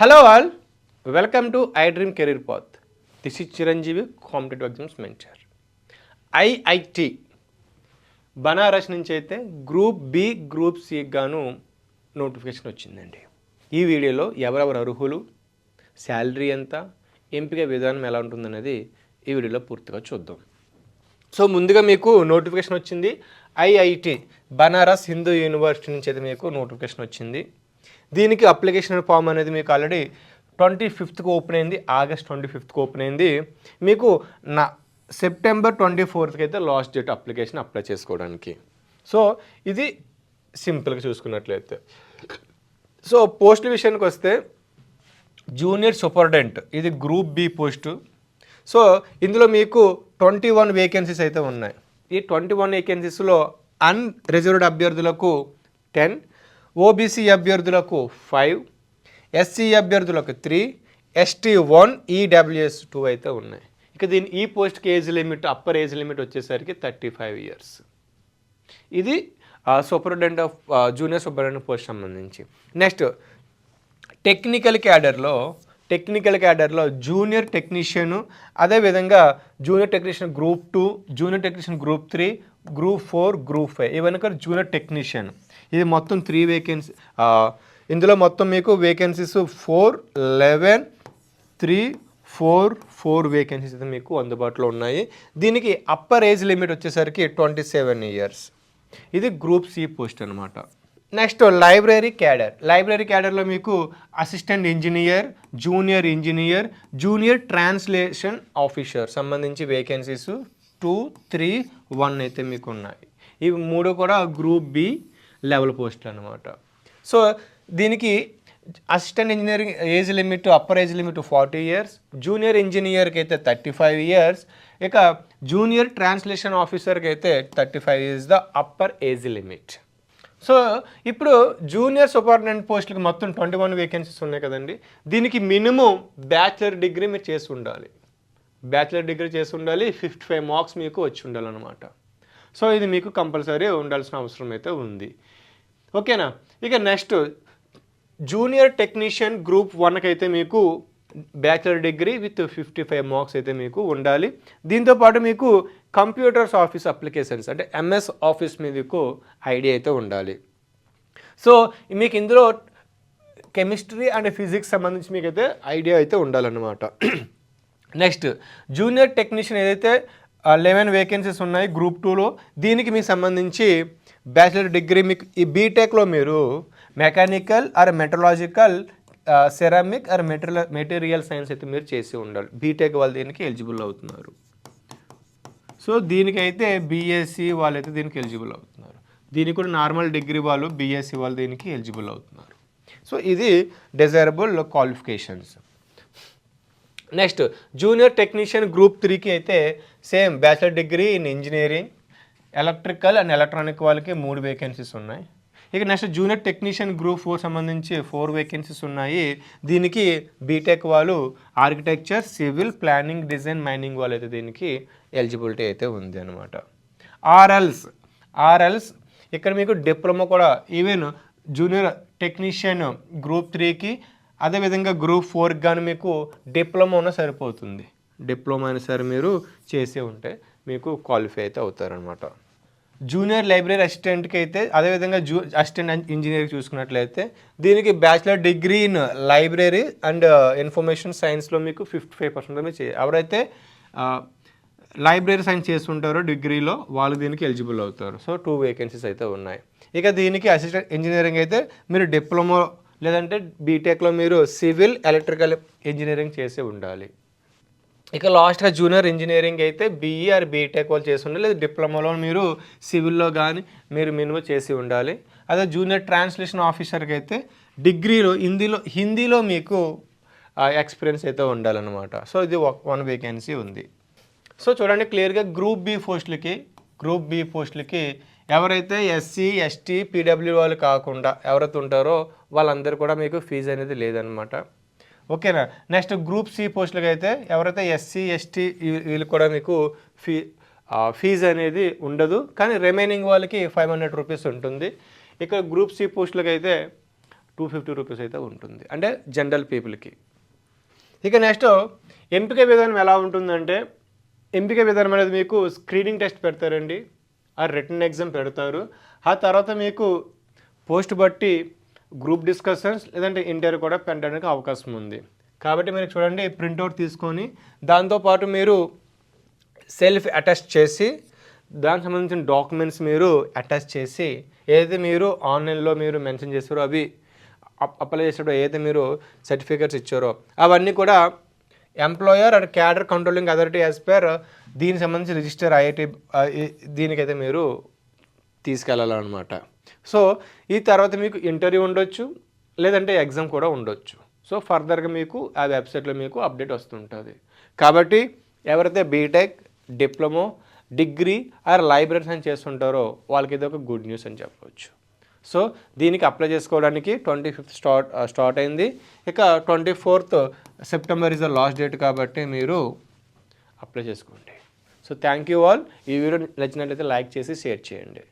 Hello all, welcome to iDream Career Path. This is Chiranjeevi, Competitive Exams Mentor. IIT Banaras నుంచి అయితే group B group C గాను notification వచ్చిందండి. ఈ వీడియోలో ఎవరెవరు అర్హులు, శాలరీ ఎంత, ఎంపిక విధానం ఎలా ఉంటుందనేది ఈ వీడియోలో పూర్తిగా చూద్దాం. సో ముందుగా మీకు నోటిఫికేషన్ వచ్చింది. ఐఐటి బనారస్ హిందూ యూనివర్సిటీ నుంచి అయితే మీకు నోటిఫికేషన్ వచ్చింది. దీనికి అప్లికేషన్ ఫామ్ అనేది మీకు ఆల్రెడీ 25th ఓపెన్ అయింది, ఆగస్ట్ 25th ఓపెన్ అయింది. మీకు సెప్టెంబర్ 24th అయితే లాస్ట్ డేట్ అప్లికేషన్ అప్లై చేసుకోవడానికి. సో ఇది సింపుల్గా చూసుకున్నట్లయితే. సో పోస్టుల విషయానికి వస్తే జూనియర్ సూపరింటెండెంట్ ఇది గ్రూప్ బి పోస్టు. సో ఇందులో మీకు 21 వేకెన్సీస్ అయితే ఉన్నాయి. ఈ 21 వేకెన్సీస్లో అన్రిజర్వ్డ్ అభ్యర్థులకు 10, ఓబీసీ అభ్యర్థులకు 5, ఎస్సీ అభ్యర్థులకు 3, ఎస్టీ 1, ఈడబ్ల్యూఎస్ 2 అయితే ఉన్నాయి. ఇక ఈ పోస్ట్కి age limit, upper age limit వచ్చేసరికి 35 years. ఇది superintendent of junior superintendent post సంబంధించి. నెక్స్ట్ టెక్నికల్ క్యాడర్లో జూనియర్ టెక్నీషియన్, అదేవిధంగా junior technician group 2, junior technician group 3, group 4, group 5 ఇవన్నీ జూనియర్ టెక్నీషియన్. ఇది మొత్తం 3 వేకెన్సీ. ఇందులో మొత్తం మీకు వేకెన్సీస్ 4, 11, 3, 4 వేకెన్సీస్ అయితే మీకు అందుబాటులో ఉన్నాయి. దీనికి అప్పర్ ఏజ్ లిమిట్ వచ్చేసరికి 27 years. ఇది గ్రూప్ సి పోస్ట్ అనమాట. నెక్స్ట్ లైబ్రరీ క్యాడర్లో మీకు assistant engineer, junior engineer, junior translation officer సంబంధించి వేకెన్సీస్ 2, 3, 1 అయితే మీకు ఉన్నాయి. ఇవి 3 కూడా గ్రూప్ బి లెవెల్ పోస్టులు అనమాట. సో దీనికి assistant engineering age limit, upper age limit 40 years, junior ఇంజనీర్కి అయితే 35 years, ఇక జూనియర్ ట్రాన్స్లేషన్ ఆఫీసర్కి అయితే 35 years the upper age limit. So ఇప్పుడు జూనియర్ సూపరింటెండెంట్ పోస్టులకి మొత్తం 21 వేకెన్సీస్ ఉన్నాయి కదండి. దీనికి మినిమం బ్యాచిలర్ డిగ్రీ మీరు చేసి ఉండాలి. 55 మార్క్స్ మీకు వచ్చి ఉండాలన్నమాట. సో ఇది మీకు కంపల్సరీ ఉండాల్సిన అవసరం అయితే ఉంది. ఓకేనా. ఇక నెక్స్ట్ జూనియర్ టెక్నీషియన్ గ్రూప్ 1కి అయితే మీకు బ్యాచిలర్ డిగ్రీ విత్ 55 మార్క్స్ అయితే మీకు ఉండాలి. దీంతోపాటు మీకు కంప్యూటర్స్ ఆఫీస్ అప్లికేషన్స్ అంటే ఎంఎస్ ఆఫీస్ మీకు ఐడియా అయితే ఉండాలి. సో మీకు ఇందులో కెమిస్ట్రీ అండ్ ఫిజిక్స్ సంబంధించి మీకు అయితే ఐడియా అయితే ఉండాలన్నమాట. నెక్స్ట్ జూనియర్ టెక్నీషియన్ ఏదైతే 11 వేకెన్సీస్ ఉన్నాయి గ్రూప్ 2లో, దీనికి మీకు సంబంధించి బ్యాచిలర్ డిగ్రీ మీకు ఈ బీటెక్లో మీరు mechanical are metrological, ceramic are material science అయితే మీరు చేసి ఉండాలి. బీటెక్ వాళ్ళు దీనికి ఎలిజిబుల్ అవుతున్నారు. సో దీనికైతే బీఎస్సీ వాళ్ళైతే దీనికి ఎలిజిబుల్ అవుతున్నారు. దీనికి కూడా నార్మల్ డిగ్రీ వాళ్ళు బీఎస్సీ వాళ్ళు దీనికి ఎలిజిబుల్ అవుతున్నారు. సో ఇది desirable qualifications. Next junior technician group 3కి అయితే same bachelor degree in engineering, electrical and electronic వాళ్ళకి 3 వేకెన్సీస్ ఉన్నాయి. ఇక నెక్స్ట్ జూనియర్ టెక్నీషియన్ గ్రూప్ 4 సంబంధించి 4 వేకెన్సీస్ ఉన్నాయి. దీనికి బీటెక్ వాళ్ళు architecture, civil, planning, design, mining వాళ్ళు అయితే దీనికి ఎలిజిబిలిటీ అయితే ఉంది అనమాట. ఆర్ఎల్స్ ఇక్కడ మీకు డిప్లొమా కూడా ఈవెన్ జూనియర్ టెక్నీషియన్ గ్రూప్ 3కి అదేవిధంగా గ్రూప్ 4కి కానీ మీకు డిప్లొమా ఉన్న సరిపోతుంది. డిప్లొమా అయినా సరే మీరు చేసి ఉంటే మీకు క్వాలిఫై అయితే అవుతారనమాట. జూనియర్ లైబ్రరీ అసిస్టెంట్కి అయితే అదేవిధంగా అసిస్టెంట్ ఇంజనీర్కి చూసుకున్నట్లయితే దీనికి bachelor degree in library and information సైన్స్లో మీకు 55% మీరు ఎవరైతే లైబ్రరీ సైన్స్ చేస్తుంటారో డిగ్రీలో వాళ్ళు దీనికి ఎలిజిబుల్ అవుతారు. సో 2 వేకెన్సీస్ అయితే ఉన్నాయి. ఇక దీనికి అసిస్టెంట్ ఇంజనీరింగ్ అయితే మీరు డిప్లొమా లేదంటే బీటెక్లో మీరు సివిల్, ఎలక్ట్రికల్ ఇంజనీరింగ్ చేసి ఉండాలి. ఇక లాస్ట్గా జూనియర్ ఇంజనీరింగ్ అయితే బీఈ ఆర్ బీటెక్ వాళ్ళు చేసి ఉండాలి, లేదా డిప్లొమాలో మీరు సివిల్లో కానీ మీరు మినిమం చేసి ఉండాలి. అదే జూనియర్ ట్రాన్స్లేషన్ ఆఫీసర్కి అయితే డిగ్రీలో హిందీలో మీకు ఎక్స్పీరియన్స్ అయితే ఉండాలన్నమాట. సో ఇది 1 వేకెన్సీ ఉంది. సో చూడండి క్లియర్గా గ్రూప్ బి పోస్టులకి ఎవరైతే ఎస్సీ, ఎస్టీ, పీడబ్ల్యూ వాళ్ళు కాకుండా ఎవరైతే ఉంటారో వాళ్ళందరూ కూడా మీకు ఫీజు అనేది లేదనమాట. ఓకేనా. నెక్స్ట్ గ్రూప్ సి పోస్టులకి అయితే ఎవరైతే ఎస్సీ, ఎస్టీ వీళ్ళు కూడా మీకు ఫీజు అనేది ఉండదు, కానీ రిమైనింగ్ వాళ్ళకి 500 రూపీస్ ఉంటుంది. ఇక్కడ గ్రూప్ సి పోస్టులకి అయితే 250 రూపీస్ అయితే ఉంటుంది, అంటే జనరల్ పీపుల్కి. ఇక నెక్స్ట్ ఎంపిక విధానం ఎలా ఉంటుందంటే, ఎంపిక విధానం అనేది మీకు స్క్రీనింగ్ టెస్ట్ పెడతారండి, ఆ రిటన్ ఎగ్జామ్ పెడతారు. ఆ తర్వాత మీకు పోస్ట్ బట్టి గ్రూప్ డిస్కషన్స్ లేదంటే ఇంటర్వ్యూ కూడా పెట్టడానికి అవకాశం ఉంది. కాబట్టి మీరు చూడండి, ప్రింట్అవుట్ తీసుకొని దాంతోపాటు మీరు సెల్ఫ్ అటెస్ట్ చేసి దానికి సంబంధించిన డాక్యుమెంట్స్ మీరు అటాచ్ చేసి ఏదైతే మీరు ఆన్లైన్లో మీరు మెన్షన్ చేశారో అవి అప్లై చేసారో ఏదైతే మీరు సర్టిఫికేట్స్ ఇచ్చారో అవన్నీ కూడా employer and cadre controlling authority as per దీనికి సంబంధించి రిజిస్టర్ ఐఐటి దీనికైతే మీరు తీసుకెళ్ళాలన్నమాట. సో ఈ తర్వాత మీకు ఇంటర్వ్యూ ఉండొచ్చు, లేదంటే ఎగ్జామ్ కూడా ఉండొచ్చు. సో ఫర్దర్గా మీకు ఆ వెబ్సైట్లో మీకు అప్డేట్ వస్తుంటుంది. కాబట్టి ఎవరైతే BTech, diploma, degree or library science చేస్తుంటారో వాళ్ళకి ఇది ఒక గుడ్ న్యూస్ అని చెప్పవచ్చు. సో దీనికి అప్లై చేసుకోవడానికి 25th స్టార్ట్ అయింది. ఇక 24th September is the last date కాబట్టి మీరు అప్లై చేసుకోండి. So thank you all. ఈ వీడియో నచ్చినట్లయితే లైక్ చేసి షేర్ చేయండి.